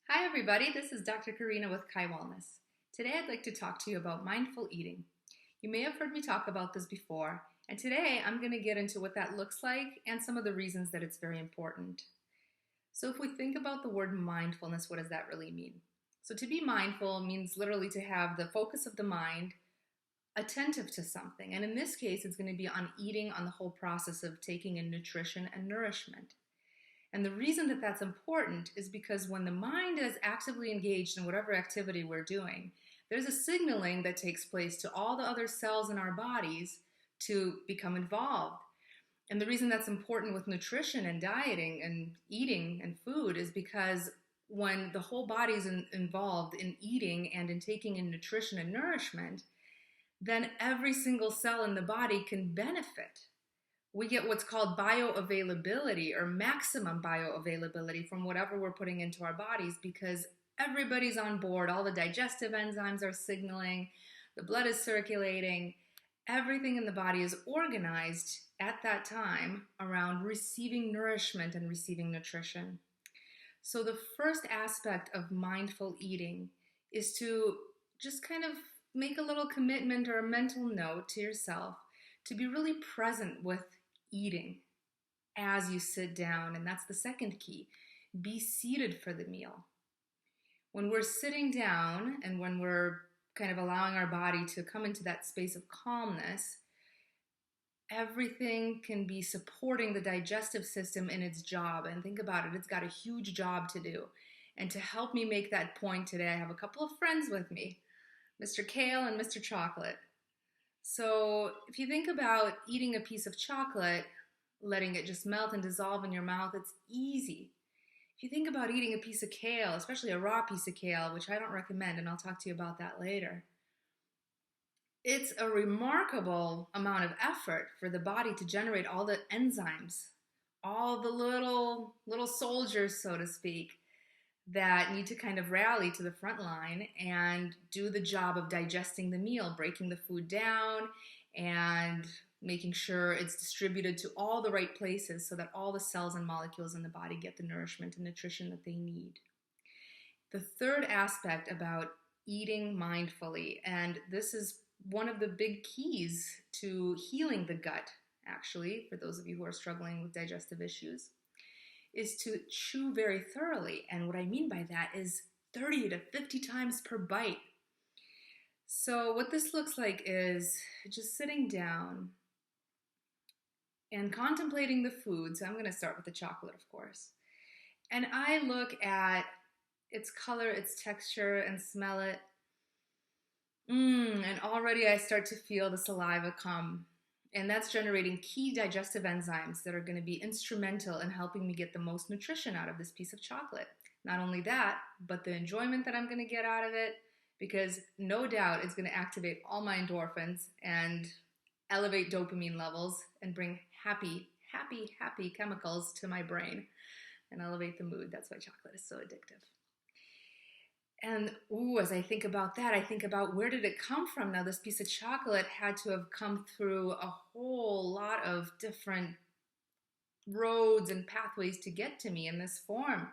Hi, everybody. This is Dr. Karina with Kai Wellness. Today, I'd like to talk to you about mindful eating. You may have heard me talk about this before, and today I'm going to get into what that looks like and some of the reasons that it's very important. So, if we think about the word mindfulness, what does that really mean? So, to be mindful means literally to have the focus of the mind attentive to something. And in this case, it's going to be on eating, on the whole process of taking in nutrition and nourishment. And the reason that that's important is because when the mind is actively engaged in whatever activity we're doing, there's a signaling that takes place to all the other cells in our bodies to become involved. And the reason that's important with nutrition and dieting and eating and food is because when the whole body is involved in eating and in taking in nutrition and nourishment, then every single cell in the body can benefit. We get what's called bioavailability or maximum bioavailability from whatever we're putting into our bodies because everybody's on board. All the digestive enzymes are signaling, the blood is circulating, everything in the body is organized at that time around receiving nourishment and receiving nutrition. So, the first aspect of mindful eating is to just kind of make a little commitment or a mental note to yourself to be really present with eating as you sit down. And that's the second key. Be seated for the meal. When we're sitting down and when we're kind of allowing our body to come into that space of calmness, everything can be supporting the digestive system in its job. And think about it, it's got a huge job to do. And to help me make that point today, I have a couple of friends with me, Mr. Kale and Mr. Chocolate. So if you think about eating a piece of chocolate, letting it just melt and dissolve in your mouth, it's easy. If you think about eating a piece of kale, especially a raw piece of kale, which I don't recommend, and I'll talk to you about that later, it's a remarkable amount of effort for the body to generate all the enzymes, all the little soldiers, so to speak, that need to kind of rally to the front line and do the job of digesting the meal, breaking the food down and making sure it's distributed to all the right places so that all the cells and molecules in the body get the nourishment and nutrition that they need. The third aspect about eating mindfully, and this is one of the big keys to healing the gut, actually, for those of you who are struggling with digestive issues, is to chew very thoroughly. And what I mean by that is 30 to 50 times per bite. So what this looks like is just sitting down and contemplating the food. So I'm going to start with the chocolate, of course. And I look at its color, its texture, and smell it. And already I start to feel the saliva come. And that's generating key digestive enzymes that are going to be instrumental in helping me get the most nutrition out of this piece of chocolate. Not only that, but the enjoyment that I'm going to get out of it, because no doubt it's going to activate all my endorphins and elevate dopamine levels and bring happy chemicals to my brain and elevate the mood. That's why chocolate is so addictive. And as I think about that, I think about where did it come from? Now, this piece of chocolate had to have come through a whole lot of different roads and pathways to get to me in this form.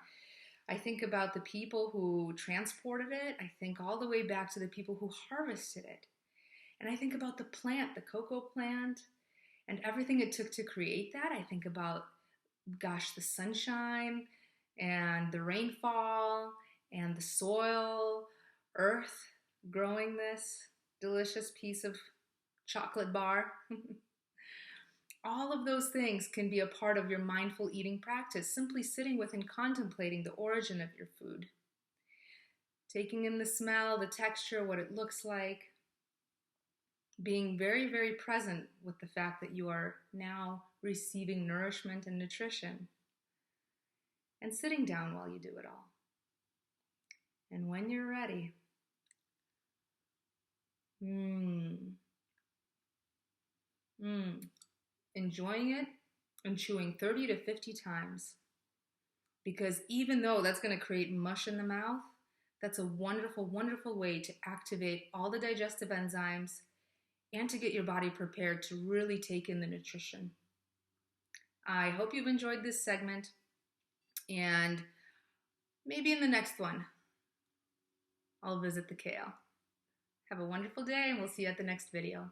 I think about the people who transported it. I think all the way back to the people who harvested it. And I think about the plant, the cocoa plant, and everything it took to create that. I think about, the sunshine and the rainfall and the soil, earth growing this delicious piece of chocolate bar. All of those things can be a part of your mindful eating practice, simply sitting with and contemplating the origin of your food. Taking in the smell, the texture, what it looks like. Being very present with the fact that you are now receiving nourishment and nutrition. And sitting down while you do it all. And when you're ready, enjoying it and chewing 30 to 50 times. Because even though that's going to create mush in the mouth, that's a wonderful way to activate all the digestive enzymes and to get your body prepared to really take in the nutrition. I hope you've enjoyed this segment, and Maybe in the next one, I'll visit the kale. Have a wonderful day, and we'll see you at the next video.